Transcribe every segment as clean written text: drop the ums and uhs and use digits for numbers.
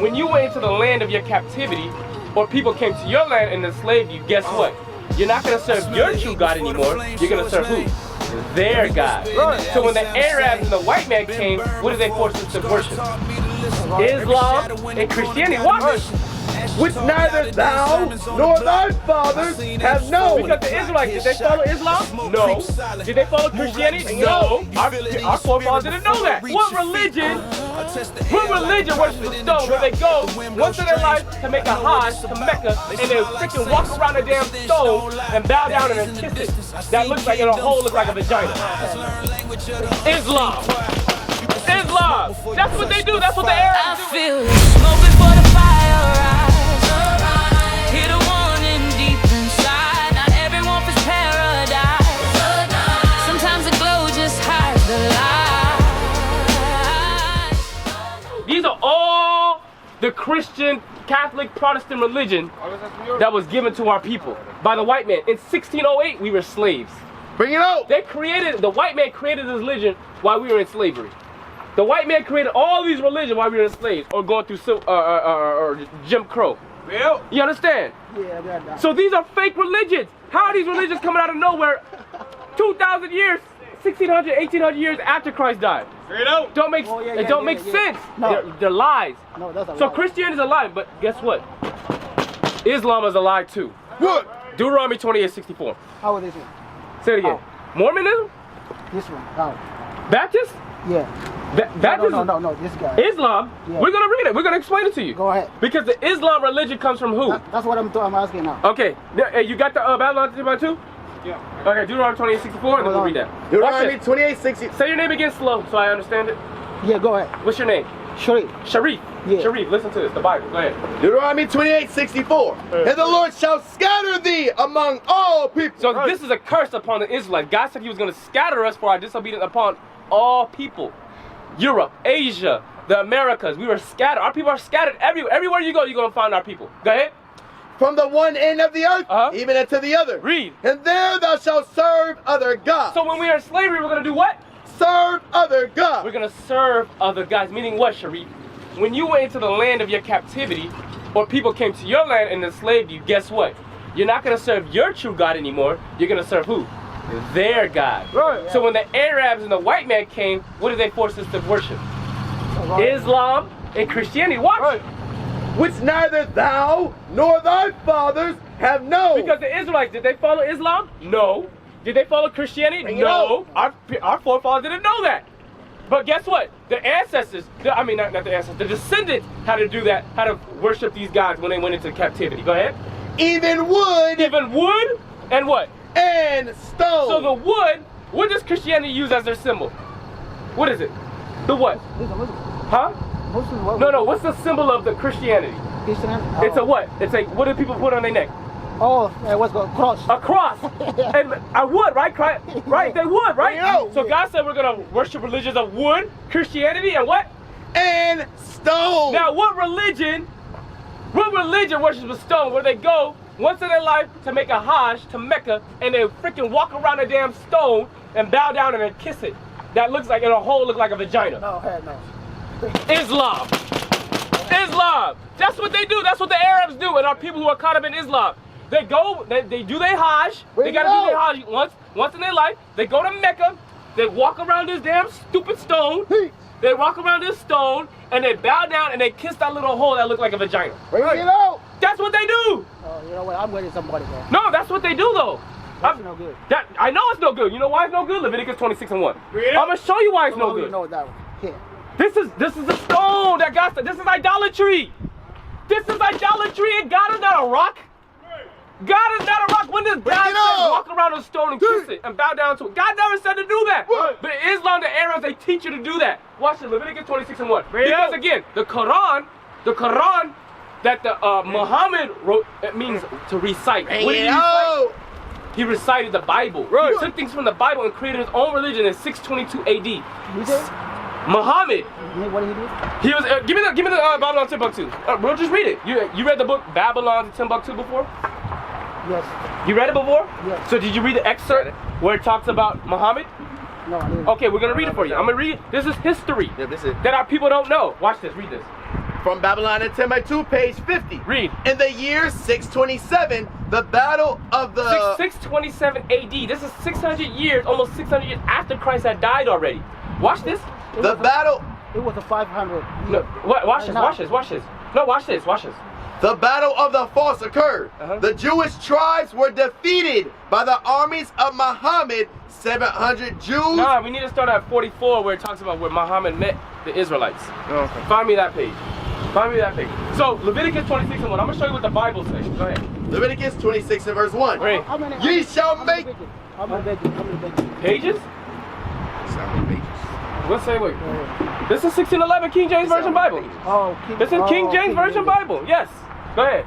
when you went into the land of your captivity, or people came to your land and enslaved you, guess what? You're not going to serve your true God anymore. You're going to serve who? Their God. So when the Arabs and the white man came, what did they force us to worship? Islam and Christianity. What? Which neither thou nor thy fathers have known. Because the Israelites, did they follow Islam? No. Did they follow Christianity? No. Our forefathers didn't know that. What religion worships a stone where they go once in their life to make a hajj to Mecca and they freaking walk around a damn stone and bow down and then kiss it? That looks like, in a hole looks like a vagina. Islam. Islam. That's what they do. That's what the Arabs do. I feel smoke before the fire rise. Hear the warning deep inside. Not everyone feels paradise. Sometimes the glow just hides the light. These are all the Christian, Catholic, Protestant religion that was given to our people by the white man. In 1608, we were slaves. Bring it out. The white man created this religion while we were in slavery. The white man created all these religions while we were enslaved or going through Jim Crow. You understand? Yeah. So these are fake religions. How are these religions coming out of nowhere 2,000 years, 1,600, 1,800 years after Christ died? It don't make sense. No. They're lies. No, that's a So lie. Christianity is a lie, but guess what? Islam is a lie too. What? Deuteronomy 28:64. How is this one? Say it again. Mormonism? This one. How? Baptist? Yeah. Baptist? No, this guy. Islam? Yeah. We're gonna read it. We're gonna explain it to you. Go ahead. Because the Islam religion comes from who? That's what I'm asking now. Okay. Hey, you got the Babylon 2? Yeah. Okay, Deuteronomy 28:64, and then we'll read that. Deuteronomy 28:60. Say your name again slow so I understand it. Yeah, go ahead. What's your name? Sharif. Sharif. Yeah. Sharif, listen to this. The Bible. Go ahead. Deuteronomy 28:64. And the Lord shall scatter thee among all people. So this is a curse upon the Israelites. God said he was going to scatter us for our disobedience upon all people. Europe, Asia, the Americas, we were scattered. Our people are scattered everywhere. Everywhere you go, you're going to find our people. Go ahead. From the one end of the earth, even unto the other. Read. And there thou shalt serve other gods. So when we are in slavery, we're going to do what? Serve other gods. We're going to serve other gods. Meaning what, Sharif? When you went into the land of your captivity, or people came to your land and enslaved you, guess what? You're not going to serve your true God anymore. You're going to serve who? Their God. Right. So when the Arabs and the white man came, what did they force us to worship? Islam and Christianity. Watch. Right. Which neither thou nor thy fathers have known. Because the Israelites, did they follow Islam? No. Did they follow Christianity? No. Our forefathers didn't know that. But guess what? The ancestors, not the ancestors, the descendants had to do that, had to worship these gods when they went into captivity. Go ahead. Even wood. Even wood and what? And stone. So the wood, what does Christianity use as their symbol? What is it? The what? Huh? No, what's the symbol of the Christianity? It's a what? It's a, what do people put on their neck? Oh, what's called cross. A cross. And a wood, right? Right? They would, right? Yeah. So God said we're going to worship religions of wood, Christianity, and what? And stone. Now, what religion worships a stone where they go once in their life to make a hajj to Mecca and they freaking walk around a damn stone and bow down and then kiss it? That looks like, in a hole, looks like a vagina. No. Islam. That's what they do. That's what the Arabs do, and our people who are caught up in Islam. They go, they do their hajj. They gotta do their hajj once in their life. They go to Mecca. They walk around this damn stupid stone. They walk around this stone and they bow down and they kiss that little hole that looks like a vagina. Bring it out. That's what they do. Oh, you know what? I'm waiting somebody, bro. No, that's what they do though. That's no good. I know it's no good. You know why it's no good? Leviticus 26:1. I'm gonna show you why it's no good. You know that one. Here. This is a stone that God said. This is idolatry. This is idolatry, and God is not a rock. God is not a rock. When does God say walk around a stone and kiss it and bow down to it? God never said to do that. But Islam, the Arabs, they teach you to do that. Watch it, Leviticus 26:1. Because again, the Quran that Muhammad wrote, it means to recite. What did he recite? He recited the Bible. He took things from the Bible and created his own religion in 622 AD. Muhammad. What did he do? He was. Give me the Babylon Timbuktu. We'll just read it. You read the book Babylon Timbuktu before? Yes. You read it before? Yes. So did you read the excerpt where it talks about Muhammad? No, I didn't. Okay, we're gonna read it for you. I'm gonna read it. This is history Yeah, this is. that our people don't know. Watch this. Read this. From Babylon in Timbuktu, page 50. Read. In the year 627, the battle of the... 627 AD. This is 600 years, almost 600 years after Christ had died already. Watch this. The battle... It was a 500. No, watch this, watch this, watch this. No, watch this, watch this. The battle of the Falls occurred. The Jewish tribes were defeated by the armies of Muhammad. 700 Jews. Nah, we need to start at 44 where it talks about where Muhammad met the Israelites. Okay. Find me that page. Find me that page. So, Leviticus 26 and 1. I'm going to show you what the Bible says. Go ahead. Leviticus 26 and verse 1. Read. Ye shall make... How many pages? Pages? Let's say, wait. This is 1611 King James Version Bible. Oh, This is King James Version Bible. Yes. Go ahead.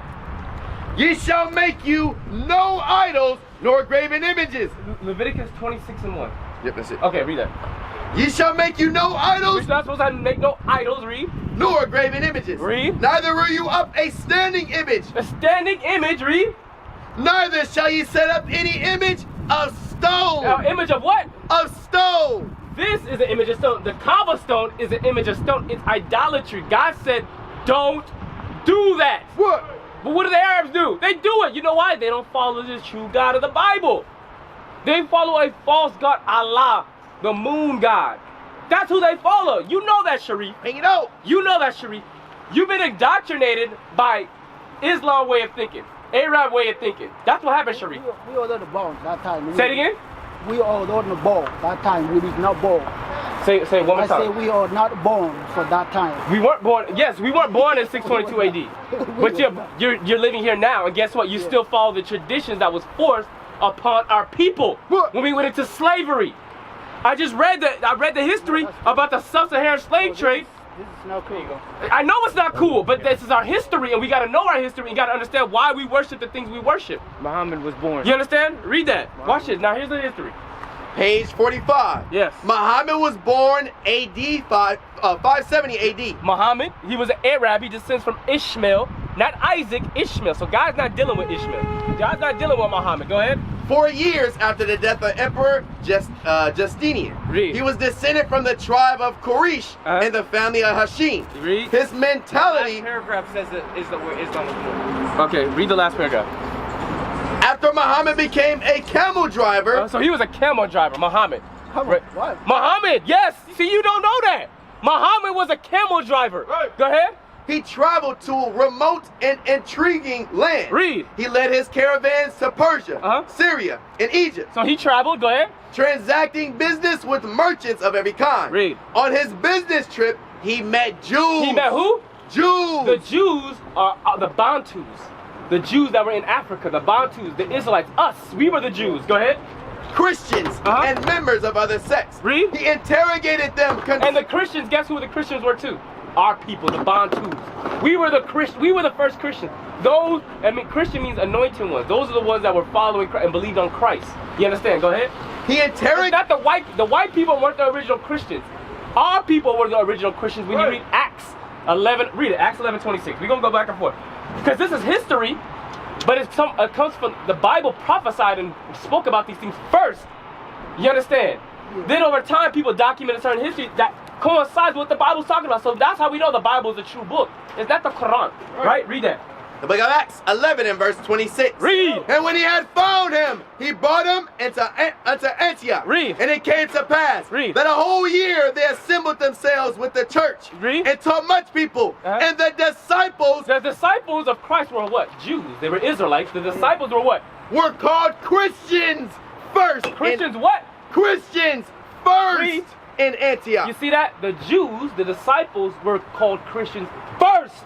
Ye shall make you no idols nor graven images. Leviticus 26 and 1. Yep, that's it. Okay, read that. Ye shall make you no idols We're not supposed to make no idols. Read. nor graven images. Read. Neither rear you up a standing image. A standing image. Read. Neither shall ye set up any image of stone. Now, image of what? Of stone. This is an image of stone. The cobblestone is an image of stone. It's idolatry. God said, don't do that. What? But what do the Arabs do? They do it. You know why? They don't follow the true God of the Bible. They follow a false God, Allah, the moon god. That's who they follow. You know that, Sharif. Hang it out. You know that, Sharif. You've been indoctrinated by Islam way of thinking, Arab way of thinking. That's what happened, Sharif. We ordered the ball that time. Say it again. We ordered the ball that time. We did not born. Say it one more I say time. we are not born for that time. We weren't born. Yes, we weren't born in 622 AD. But you're living here now, and guess what? You still follow the traditions that was forced upon our people when we went into slavery. I just read the history about the sub-Saharan slave trade. This is not cool. I know it's not cool, but this is our history, and we got to know our history and got to understand why we worship the things we worship. Muhammad was born. You understand? Read that. Watch this. Now here's the history. Page 45. Yes. Muhammad was born AD 570 AD. Muhammad, he was an Arab. He descends from Ishmael, not Isaac, Ishmael. So God's not dealing with Ishmael. God's not dealing with Muhammad. Go ahead. 4 years after the death of Emperor Justinian. Read. He was descended from the tribe of Quraysh and the family of Hashim. Read. His The mentality... last paragraph says that Islam was born. Okay, read the last paragraph. After Muhammad became a camel driver... So he was a camel driver, Muhammad. Come on. Right. What? Muhammad, yes. See, you don't know that. Muhammad was a camel driver. Right. Go ahead. He traveled to remote and intriguing lands. Read. He led his caravans to Persia, Syria, and Egypt, So he traveled. Go ahead. transacting business with merchants of every kind. Read. On his business trip, he met Jews. He met who? Jews. The Jews are the Bantus. The Jews that were in Africa, the Bantus, the Israelites, us. We were the Jews. Go ahead. Christians and members of other sects. Read. He interrogated them. And the Christians, guess who the Christians were too? Our people, the Bantus. We were the first Christians. Those, Christian means anointed ones. Those are the ones that were following Christ and believed on Christ. You understand? Go ahead. He It's interrogated. not the white people weren't the original Christians. Our people were the original Christians. When you read Acts 11, read it, Acts 11:26. We're gonna go back and forth. Because this is history, but it comes from the Bible prophesied and spoke about these things first. You understand? Then over time, people documented certain history that coincides with what the Bible's talking about. So that's how we know the Bible is a true book. It's not the Quran, right? Read that. The book of Acts 11 and verse 26. Read. And when he had found him, he brought him unto Antioch. Read. And it came to pass Read. that a whole year they assembled themselves with the church. Read. And taught much people. And the disciples The disciples of Christ were what? Jews. They were Israelites. The disciples were what? were called Christians first. Christians what? Christians first Read. in Antioch. You see that? The Jews, the disciples, were called Christians first.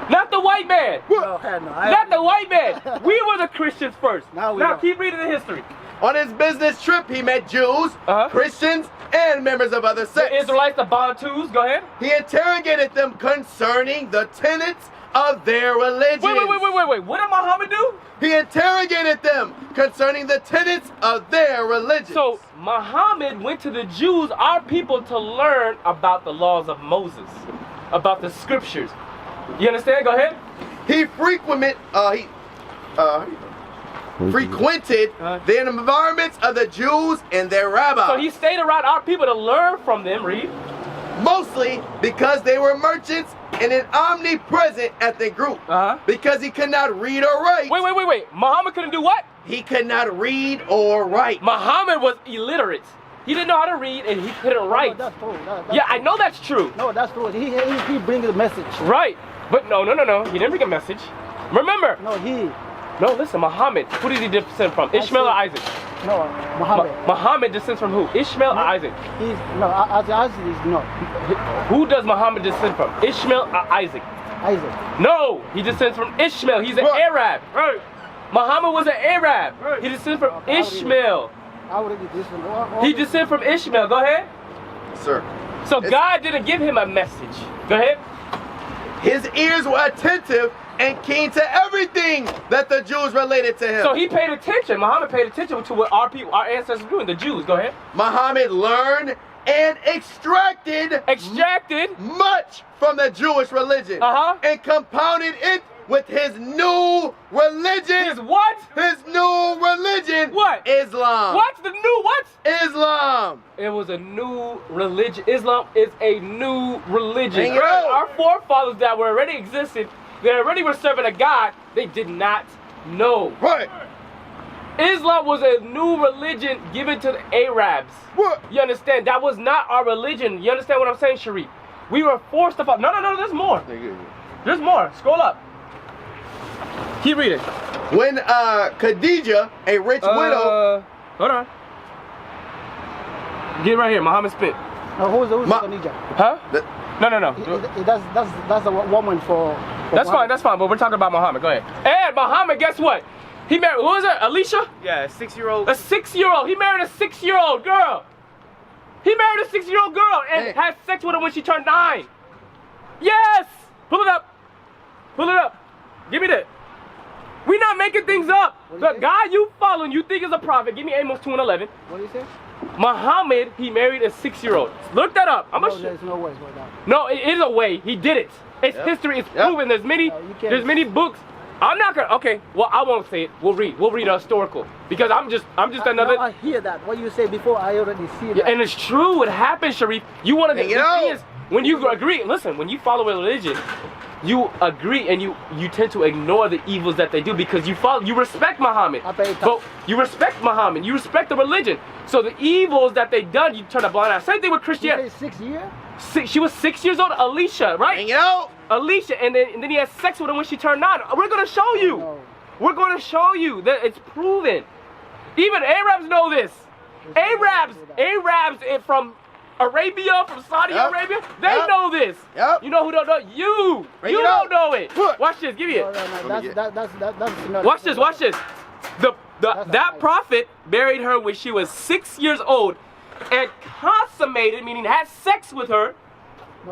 Not the white man. No, hell no. Not the white man. We were the Christians first. Now Keep reading the history. On his business trip, he met Jews, Christians, and members of other sects. The Israelites, the Bantus. Go ahead. He interrogated them concerning the tenets of their religion. Wait. What did Muhammad do? He interrogated them concerning the tenets of their religion. So Muhammad went to the Jews, our people, to learn about the laws of Moses, about the scriptures. You understand? Go ahead. He frequented the environments of the Jews and their rabbis. So he stayed around our people to learn from them. Read. Mostly because they were merchants in an omnipresent ethnic group because he could not read or write. Wait. Muhammad couldn't do what? He could not read or write. Muhammad was illiterate. He didn't know how to read and he couldn't write. No, that's true. Yeah, I know that's true. No, that's true. He brings the message. Right. But no. He didn't bring a message. Remember. No, listen, Muhammad. Who did he descend from? Ishmael or Isaac? No, Muhammad. Muhammad descends from who? Ishmael or Isaac? Isaac is not. Who does Muhammad descend from? Ishmael or Isaac? Isaac. No, he descends from Ishmael. He's an Arab. Right. Muhammad was an Arab. Right. He descends from Ishmael. He descended from Ishmael. Go ahead. Sir. So God didn't give him a message. Go ahead. His ears were attentive and keen to everything that the Jews related to him. So he paid attention. Muhammad paid attention to what our ancestors were doing, the Jews. Go ahead. Muhammad learned and extracted much from the Jewish religion and compounded it with his new religion. His what? His new religion. What? Islam. What? The new what? Islam. It was a new religion. Islam is a new religion. Hang it out. Our forefathers that were already existed, they already were serving a God they did not know. Right. Islam was a new religion given to the Arabs. What? You understand? That was not our religion. You understand what I'm saying, Sharif? We were forced to follow. No, there's more. There's more. Scroll up. Keep reading. When Khadijah, a rich widow. Hold on. Get right here. Muhammad spit. No, who's Khadijah? Huh? No. That's a woman for That's fine. But we're talking about Muhammad. Go ahead. And Muhammad, guess what? He married, what was it? Alicia? Yeah, a 6-year-old. A 6-year-old. He married a 6-year-old girl. He married a 6-year-old girl and had sex with her when she turned 9. Yes! Pull it up. Give me that. We're not making things up. The guy you following, you think is a prophet. Give me Amos 2:11. What do you say? Muhammad, he married a 6-year-old. Look that up. There's no way for that. No, it is a way. He did it. It's history. It's proven. There's many books. I'm not gonna. Okay. Well, I won't say it. We'll read a historical because I'm just another. No, I hear that. What you say before, I already see that. Yeah, and it's true. It happened, Sharif. You want to. The thing is, when you agree, listen. When you follow a religion, you agree and you tend to ignore the evils that they do because you respect Muhammad. But you respect Muhammad. You respect the religion. So the evils that they done, you turn a blind eye. Same thing with Christianity. You say 6 years? She was 6 years old, Alicia, right? Hang it out. Alicia, and then he had sex with her when she turned 9. We're gonna show you. No. We're gonna show you that it's proven. Even Arabs know this. Arabs from Arabia, from Saudi Arabia, they know this. Yep. You know who don't know? You don't know it. Watch this. Give me it. That's Watch this. That prophet married her when she was 6 years old and consummated, meaning had sex with her.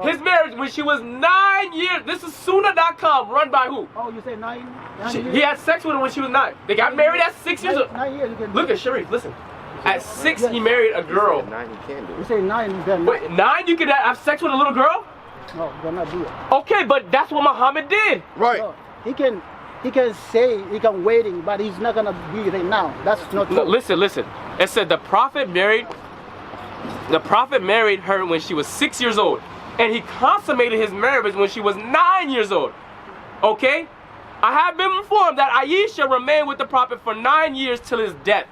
His marriage when she was 9 years. This is Sunnah.com, run by who? Oh, you say 9 years? He had sex with her when she was 9. They got married at 6 years old. 9 years. You can Look at Sharif, listen. At 6, he married a girl. 9 you can do. You say 9, you can. Wait, 9 you could have sex with a little girl? No, you cannot do it. Okay, but that's what Muhammad did. Right. No, he can say, he can waiting, but he's not gonna be there now. That's not true. No, listen. It said the prophet married her when she was 6 years old. And he consummated his marriage when she was 9 years old. Okay? I have been informed that Aisha remained with the prophet for 9 years till his death.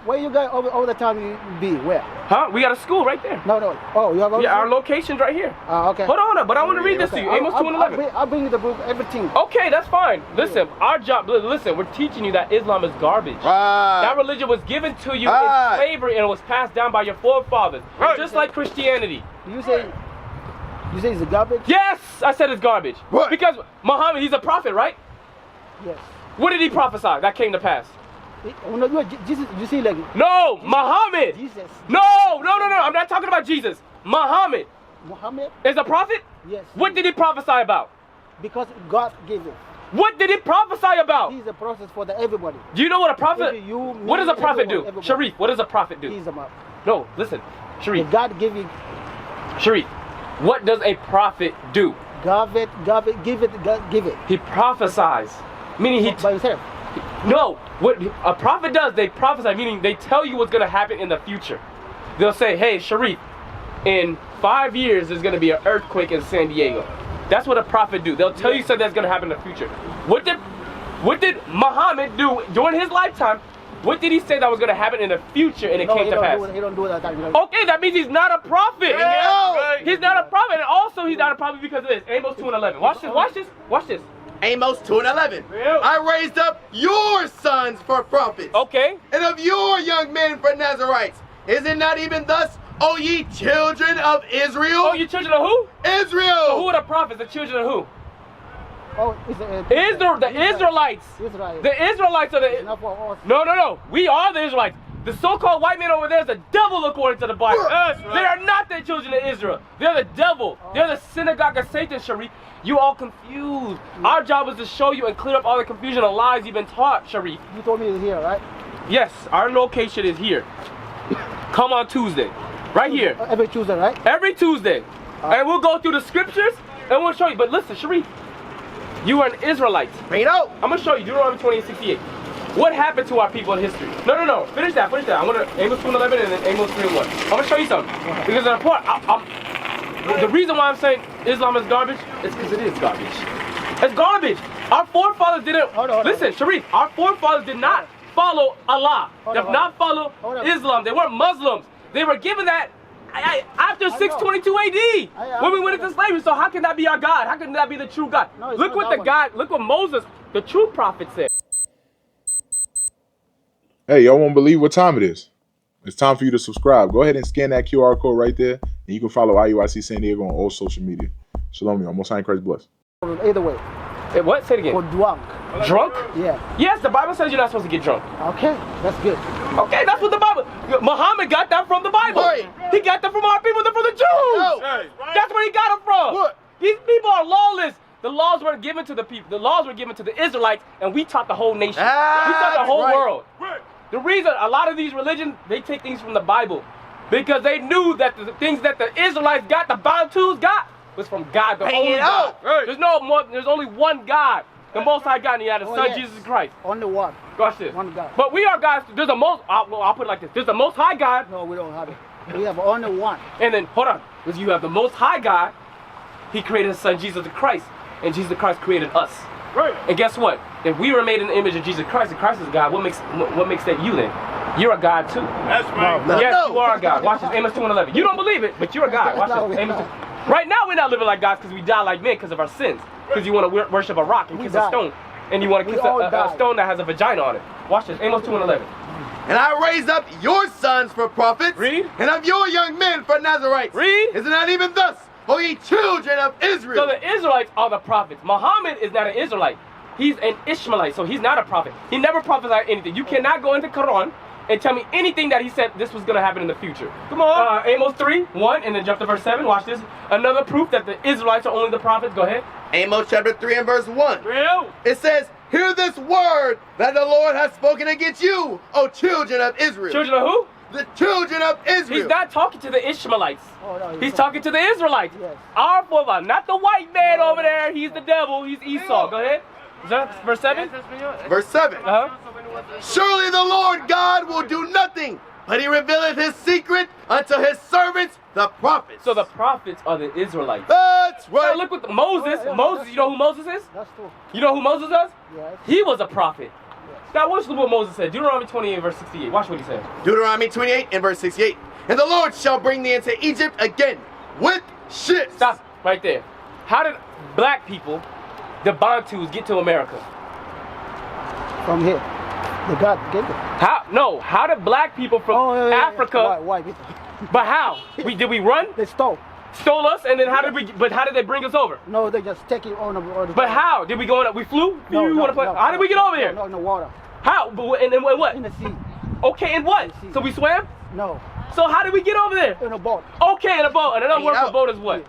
Where you guys all the time you be? Where? Huh? We got a school right there. No. Oh, you have all our location's right here. Okay. Hold on, but I want to read this to you. Amos 2:11. I'll bring you the book, everything. Okay, that's fine. Listen, our job, listen, we're teaching you that Islam is garbage. Right. That religion was given to you in slavery and it was passed down by your forefathers. Right. Just like Christianity. You say it's garbage? Yes, I said it's garbage. What? Because Muhammad, he's a prophet, right? Yes. What did he prophesy that came to pass? No, Jesus, you see like... No, Muhammad. Jesus. No, I'm not talking about Jesus. Muhammad Muhammad? is a prophet? Yes. What did he prophesy about? Because God gave it. What did he prophesy about? He's a process for everybody. Do you know what a prophet... Maybe you, me, what does a prophet everyone, do? everybody. Sharif, what does a prophet do? He's a man. No, listen. Sharif, God gave it. Sharif, what does a prophet do? God give it. He prophesies. Meaning he... By himself. No, what a prophet does, they prophesy, meaning they tell you what's going to happen in the future. They'll say, hey, Sharif, in 5 years there's going to be an earthquake in San Diego. That's what a prophet do. They'll tell you something that's going to happen in the future. What did Muhammad do during his lifetime? What did he say that was going to happen in the future and it came to pass? He don't do that. Okay, that means he's not a prophet. He's not a prophet, and also he's not a prophet because of this. Amos 2:11. Watch this. Amos 2:11. I raised up your sons for prophets. Okay. And of your young men for Nazarites. Is it not even thus, O ye children of Israel? Oh, you children of who? Israel. So who are the prophets? The children of who? Oh, the Israelites. The Israelites are the... No. We are the Israelites. The so-called white man over there is the devil according to the Bible. They are not the children of Israel. They're the devil. They're the synagogue of Satan, Sharif. You all confused. Our job is to show you and clear up all the confusion and lies you've been taught, Sharif. You told me it's here, right? Yes, our location is here. Come on Tuesday. Right here. Every Tuesday, right? Every Tuesday. And we'll go through the scriptures and we'll show you. But listen, Sharif. You are an Israelite. Bring it out. I'm going to show you Deuteronomy 28:68. What happened to our people in history? No. Finish that. I'm going to Amos 2:11 and then Amos 3:1. I'm going to show you something. Because it's important. The reason why I'm saying Islam is garbage is because it is garbage. It's garbage. Our forefathers didn't. Listen, Sharif. Our forefathers did not follow Allah. They did not follow Islam. They weren't Muslims. They were given that after 622 AD when we went into slavery. So how can that be our God? How can that be the true God? Look what Moses, the true prophet, said. Hey, y'all won't believe what time it is. It's time for you to subscribe. Go ahead and scan that QR code right there, and you can follow IUIC San Diego on all social media. Shalom, y'all. Most High in Christ bless. Either way. Hey, what? Say it again. Or drunk. Drunk? Yeah. Yes, the Bible says you're not supposed to get drunk. Okay, that's good. Okay, that's what the Bible. Muhammad got that from the Bible. Right. He got that from our people, from the Jews. No. That's where he got it from. What? These people are lawless. The laws weren't given to the people. The laws were given to the Israelites, and we taught the whole nation. We taught the whole world. The reason a lot of these religions, they take things from the Bible because they knew that the things that the Israelites got, the Bantus got, was from God, the only God. There's only one God. The Most High God, and He had His Son, Jesus Christ. Only one. Watch this. One God. But we are gods. There's the most. I'll put it like this. There's the Most High God. No, we don't have it. We have only one. And then hold on. Because you have the Most High God. He created His Son, Jesus Christ, and Jesus Christ created us. Right. And guess what? If we were made in the image of Jesus Christ, and Christ is God, what makes that you then? You're a God too. That's right. Yes, you are a God. Watch this. Amos 2:11. You don't believe it, but you're a God. Watch this. Amos 2. Right now we're not living like gods because we die like men because of our sins. Because you want to worship a rock and kiss a stone. And you want to kiss a stone that has a vagina on it. Watch this. Amos 2:11. And I raised up your sons for prophets. Read. And of your young men for Nazarites. Read. Is it not even thus, O ye children of Israel? So the Israelites are the prophets. Muhammad is not an Israelite. He's an Ishmaelite, so he's not a prophet. He never prophesied anything. You cannot go into Quran and tell me anything that he said this was going to happen in the future. Come on. Amos 3:1, and then jump to verse 7. Watch this. Another proof that the Israelites are only the prophets. Go ahead. Amos chapter 3 and verse 1. Real. It says, hear this word that the Lord has spoken against you, O children of Israel. Children of who? The children of Israel. He's not talking to the Ishmaelites. Oh, no, he's talking to the Israelites. Yes. Our forefather, not the white man over there. He's the devil. He's Esau. Go ahead. Is that verse 7? Verse 7. Surely the Lord God will do nothing, but He revealeth His secret unto His servants, the prophets. So the prophets are the Israelites. That's right. Now look what Moses. Moses. You know who Moses is? That's true. You know who Moses is? Yes. He was a prophet. Now watch what Moses said. Deuteronomy 28 verse 68. Watch what he said. Deuteronomy 28 and verse 68. And the Lord shall bring thee into Egypt again with ships. Stop right there. How did black people, the Bantus, get to America? From here. The God gave it. How did black people from Africa? White people. But how? Did we run? They stole us, and then how did they bring us over? No, they just take it on the But how? Did we go on? We flew? How did we get over here? No, in the water. How? And then what? In the sea. Okay, and what? So we swam? No. So how did we get over there? In a boat. Okay, in a boat. And another word for boat is what?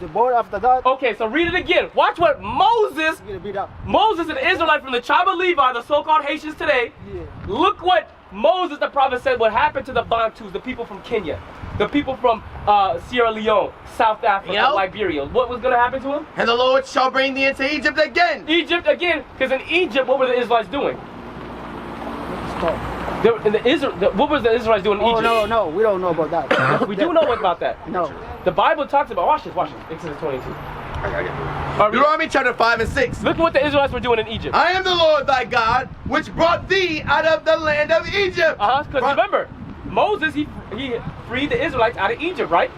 The boat after that. Okay, so read it again. Watch what Moses, an Israelite from the tribe of Levi, the so-called Haitians today. Yeah. Look what Moses, the prophet, said what happened to the Bantus, the people from Kenya, the people from Sierra Leone, South Africa, Liberia. What was going to happen to them? And the Lord shall bring thee into Egypt again. Egypt again, because in Egypt, what were the Israelites doing? What was the Israelites doing in Egypt? No, we don't know about that. We do know about that. No. The Bible talks about, watch this, Exodus 22. Deuteronomy chapter 5 and 6. Look at what the Israelites were doing in Egypt. I am the Lord thy God, which brought thee out of the land of Egypt. Because remember, Moses, he freed the Israelites out of Egypt, right?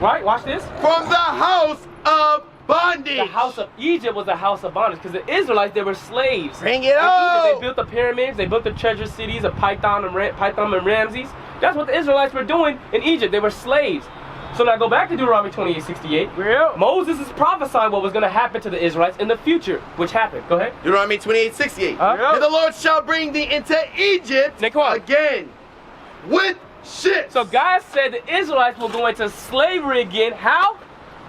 Right, watch this. From the house of bondage. The house of Egypt was a house of bondage because the Israelites, they were slaves. Bring it in on. Egypt, they built the pyramids, they built the treasure cities of Python and Ramses. That's what the Israelites were doing in Egypt. They were slaves. So now go back to Deuteronomy 28:68. Moses is prophesying what was going to happen to the Israelites in the future, which happened. Go ahead. Deuteronomy 28:68. And the Lord shall bring thee into Egypt again with ships. So God said the Israelites will go into slavery again. How?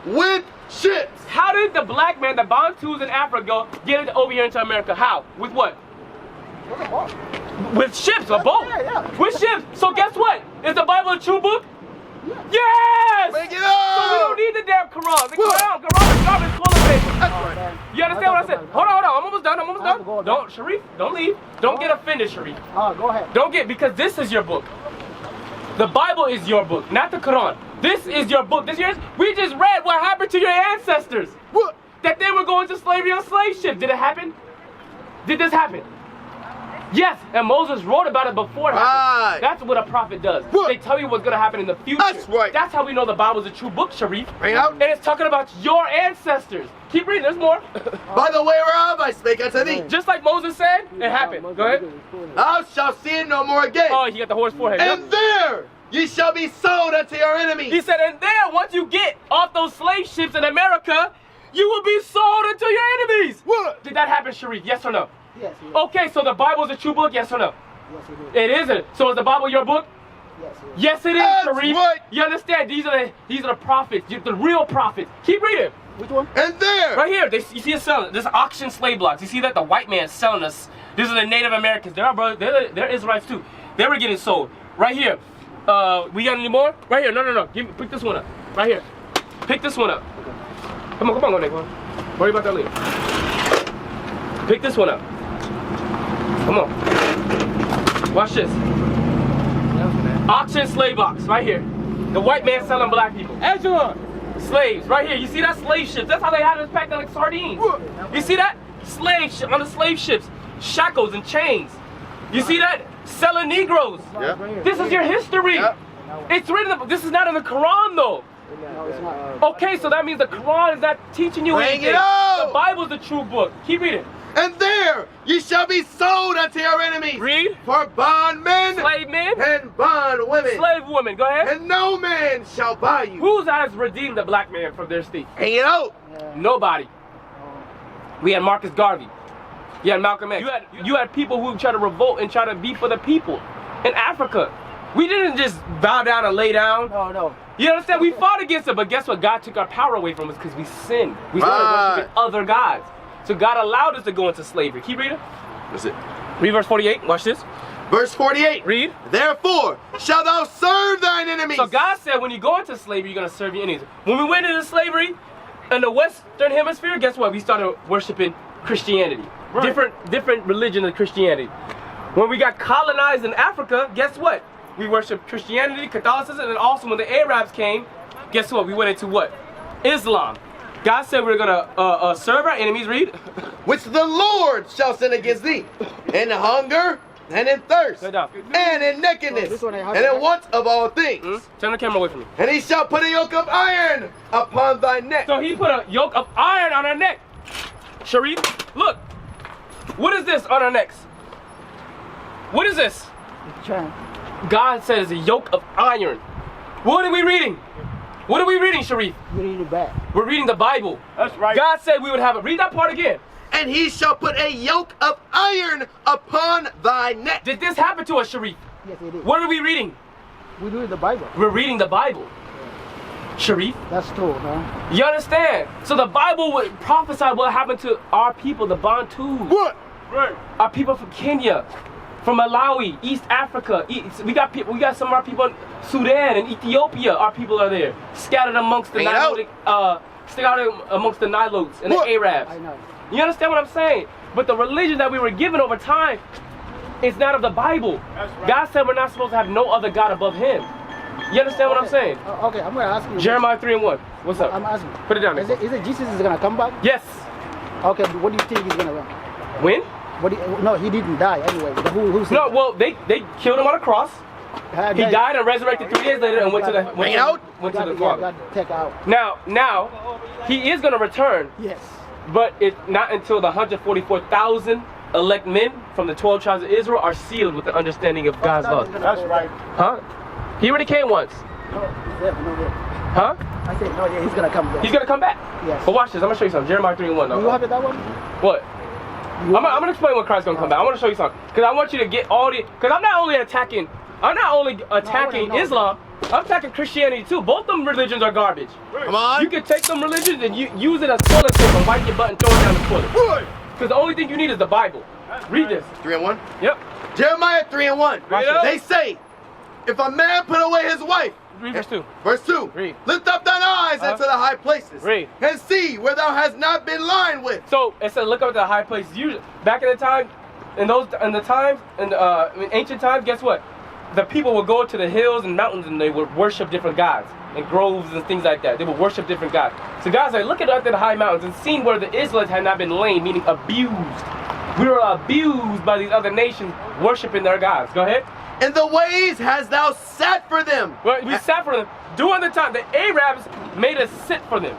With ships. How did the black man, the Bantus in Africa, get it over here into America? How? With what? With ships, a boat. With ships. So guess what? Is the Bible a true book? Yes! Bring it on! So we don't need the damn Quran. The Quran is garbage toilet paper. You understand what I said? Hold on. I'm almost done. Don't, Sharif, don't leave. Don't get offended, Sharif. Go ahead. Don't get, because this is your book. The Bible is your book, not the Quran. This is your book. We just read what happened to your ancestors. What? That they were going to slavery on slave ships. Did it happen? Did this happen? Yes, and Moses wrote about it before it happened. That's what a prophet does. What? They tell you what's going to happen in the future. That's right. That's how we know the Bible is a true book, Sharif. Bring it out. And it's talking about your ancestors. Keep reading, there's more. By the way whereof I spake unto thee. Just like Moses said, it happened. Go ahead. Thou shalt see it no more again. Oh, he got the horse forehead. And there ye shall be sold unto your enemies. He said, and there, once you get off those slave ships in America, you will be sold unto your enemies. What? Did that happen, Sharif? Yes or no? Yes. Okay, so the Bible is a true book, yes or no? Yes, It isn't. So is the Bible your book? Yes, it is, That's Sharif. right. You understand? These are the prophets, the real prophets. Keep reading. Which one? And there. Right here, you see it selling. This auction slave blocks. You see that? The white man selling us. These are the Native Americans. They're our brothers. They're Israelites too. They were getting sold. Right here. We got any more? Right here. No. Pick this one up. Right here. Pick this one up. Come on, go, Nick. Worry about that later. Pick this one up. Come on. Watch this. Auction slave box. Right here. The white man selling black people. Angela. Slaves. Right here. You see that? Slave ships. That's how they had us packed like sardines. You see that? Slave on the slave ships. Shackles and chains. You see that? Selling Negroes. Yep. This is your history. Yep. It's written. This is not in the Quran though. Okay, so that means the Quran is not teaching you Bring anything. it out. The Bible is the true book. Keep reading. And there ye shall be sold unto your enemies. Read. For bondmen. Slave men. And bondwomen. Slave women. Go ahead. And no man shall buy you. Who has redeemed the black man from their state? Hang it out. Nobody. We had Marcus Garvey. You had Malcolm X. You had people who try to revolt and try to be for the people in Africa. We didn't just bow down and lay down. No. You understand? We fought against it, but guess what? God took our power away from us because we sinned. We started worshiping other gods. So God allowed us to go into slavery. Keep reading. That's it. Read verse 48. Watch this. Verse 48. Read. Therefore shalt thou serve thine enemies. So God said when you go into slavery, you're going to serve your enemies. When we went into slavery in the Western Hemisphere, guess what? We started worshiping Christianity. Right. Different religion than Christianity. When we got colonized in Africa, guess what? We worshiped Christianity, Catholicism, and then also when the Arabs came, guess what? We went into what? Islam. God said we're gonna serve our enemies. Read. Which the Lord shall send against thee, in hunger and in thirst, and in nakedness, and in want of all things. Turn the camera away from me. And he shall put a yoke of iron upon thy neck. So he put a yoke of iron on our neck. Sharif, look. What is this on our necks? What is this? God says a yoke of iron. What are we reading? What are we reading, Sharif? We're reading the back. We're reading the Bible. That's right. God said we would have it. Read that part again. And he shall put a yoke of iron upon thy neck. Did this happen to us, Sharif? Yes, it is. What are we reading? We're reading the Bible. We're reading the Bible. Sharif? That's true, man. You understand? So the Bible would prophesy what happened to our people, the Bantus. What? Right. Our people from Kenya, from Malawi, East Africa. We got some of our people in Sudan and Ethiopia. Our people are there, scattered amongst the Nilotes, and the Arabs. I know. You understand what I'm saying? But the religion that we were given over time is not of the Bible. That's right. God said we're not supposed to have no other God above Him. You understand what I'm saying? Okay, I'm gonna ask you. Jeremiah 3:1. What's up? I'm asking. Put it down. Is it Jesus is gonna come back? Yes. Okay, what do you think he's gonna run? When? No, he didn't die anyway. Who said No, well, they killed him on a cross. He died and resurrected 3 days later and went to the Father. Got take out. Now, he is gonna return. Yes. But it's not until the 144,000 elect men from the 12 tribes of Israel are sealed with the understanding of God's love. That's right. Huh? He already came once. No, Huh? I said no. Yeah, he's gonna come back. He's gonna come back. Yes. But watch this. I'm gonna show you something. Jeremiah 3:1. You have it that one? What? I'm gonna explain when Christ's gonna come back. I want to show you something because I want you to get all the. Because I'm not only attacking Islam. I'm attacking Christianity too. Both them religions are garbage. Come on. You can take them religions and you use it as toilet paper, wipe your butt and throw it down the toilet. Because the only thing you need is the Bible. Read this. 3:1. Yep. Jeremiah 3:1. They say, if a man put away his wife. Read verse 2. Verse 2. Read. Lift up thine eyes into the high places. Read. And see where thou hast not been lying with. So it said, look up at the high places. Usually, back in the time, in ancient times, guess what? The people would go to the hills and mountains and they would worship different gods and groves and things like that. They would worship different gods. So God said, look at the high mountains and seen where the Israelites had not been laid, meaning abused. We were abused by these other nations worshiping their gods. Go ahead. In the ways hast thou sat for them. Well, we sat for them. During the time, the Arabs made us sit for them.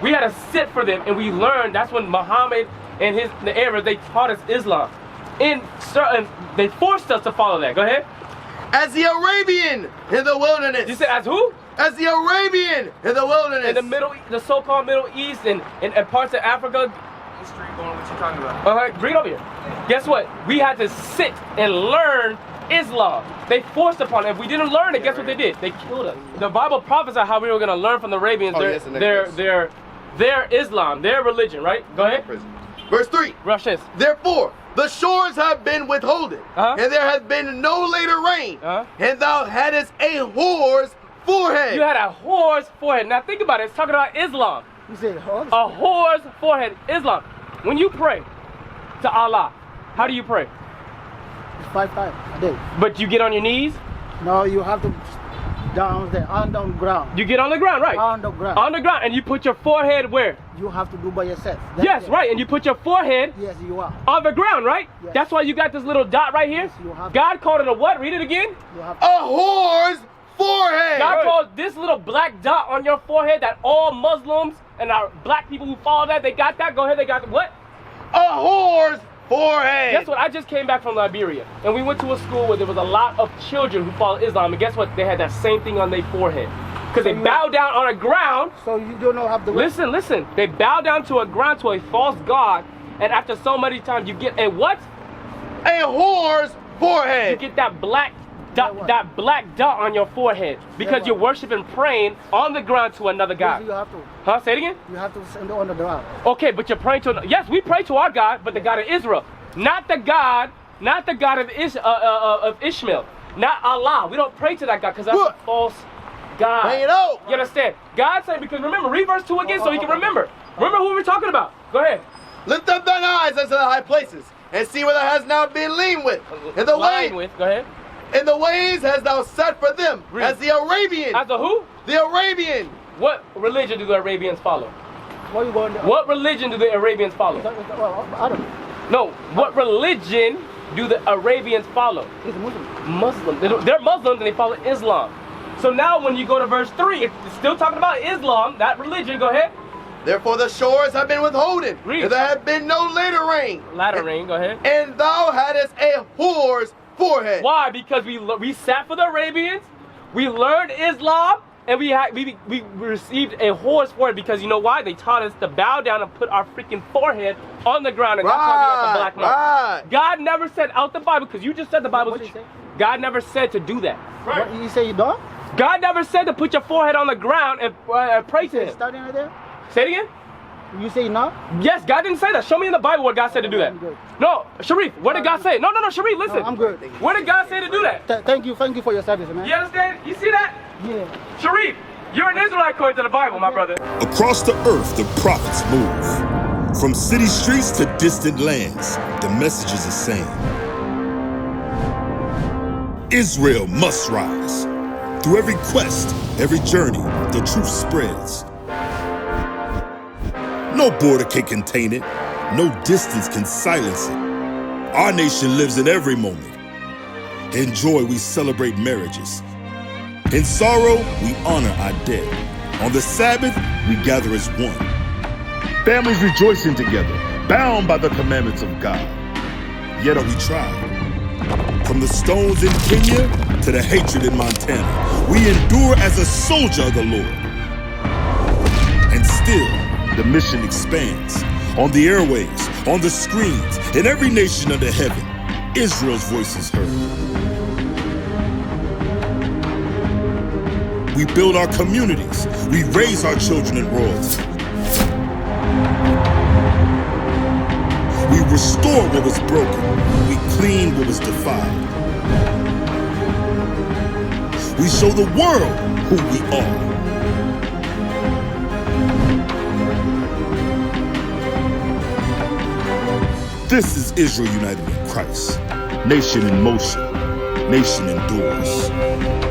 We had to sit for them and we learned. That's when Muhammad and the Arabs, they taught us Islam. And they forced us to follow that. Go ahead. As the Arabian in the wilderness. You said as who? As the Arabian in the wilderness. In the so-called Middle East and parts of Africa. History going, what you talking about? Bring it over here. Guess what? We had to sit and learn Islam. They forced upon it. If we didn't learn it, guess what they did? They killed us. The Bible prophesied how we were going to learn from the Arabians their Islam, their religion, right? Go ahead. Verse 3. Rush this. Therefore, the shores have been withholden, and there has been no later rain, and thou hadst a whore's forehead. You had a whore's forehead. Now think about it. It's talking about Islam. You said a whore's forehead. Islam. When you pray to Allah, how do you pray? 5 times a day. But you get on your knees? No, you have to down there, on the ground. You get on the ground, right? On the ground. On the ground, and you put your forehead where? You have to do by yourself. Yes, right, and you put your forehead you are. on the ground, right? Yes. That's why you got this little dot right here. Yes, you have God called it a what? Read it again. A whore's forehead. God called this little black dot on your forehead that all Muslims and our black people who follow that, they got that. Go ahead, they got what? A whore's forehead. Guess what? I just came back from Liberia, and we went to a school where there was a lot of children who follow Islam, and guess what? They had that same thing on their forehead. Because they bow down on the ground. So you don't know how to Listen. They bow down to a ground, to a false god, and after so many times, you get a what? A whore's forehead. You get that black dot on your forehead because you're worshiping, praying on the ground to another god. You have to. Huh? Say it again? You have to send it on the ground. Okay, but you're praying to. Yes, we pray to our God, but the God of Israel, not the God of Ishmael, not Allah. We don't pray to that God because that's a false God. Bring it out. You understand? God said, because remember, read verse 2 again so he can remember. Remember who we're talking about. Go ahead. Lift up thine eyes unto the high places and see where thou hast not been lean with. In the way. Go ahead. In the ways hast thou set for them. Read. As the Arabian. As the who? The Arabian. What religion do the Arabians follow? Where you going? What religion do the Arabians follow? I don't know. No. What religion do the Arabians follow? It's Muslim. Muslim. They're Muslims and they follow Islam. So now when you go to verse 3, it's still talking about Islam, that religion. Go ahead. Therefore the shores have been withholden. Read. And there have been no later rain. Latter rain. Go ahead. And thou hadst a whore's forehead. Why? Because we sat for the Arabians, we learned Islam, and we received a whore's forehead because you know why? They taught us to bow down and put our freaking forehead on the ground, and that's why we got the black mark. Right. God never said out the Bible, because you just said the Bible. What did he say? God never said to do that. Right. What, you say you don't? God never said to put your forehead on the ground and pray to Him. Starting right there? Say it again. You say no? Yes, God didn't say that. Show me in the Bible where God said to do that. No, Sharif, where did God say? No, Sharif, listen. No, I'm good. Where did God say to do that? Thank you for your service, man. You understand? You see that? Yeah. Sharif, you're an Israelite according to the Bible, my brother. Across the earth, the prophets move. From city streets to distant lands, the message is the same. Israel must rise. Through every quest, every journey, the truth spreads. No border can contain it. No distance can silence it. Our nation lives in every moment. In joy, we celebrate marriages. In sorrow, we honor our dead. On the Sabbath, we gather as one. Families rejoicing together, bound by the commandments of God. Yet are we tried. From the stones in Kenya to the hatred in Montana, we endure as a soldier of the Lord. And still, the mission expands. On the airwaves, on the screens, in every nation under heaven, Israel's voice is heard. We build our communities. We raise our children in royalty. We restore what was broken. We clean what was defiled. We show the world who we are. This is Israel united in Christ. Nation in motion. Nation endures.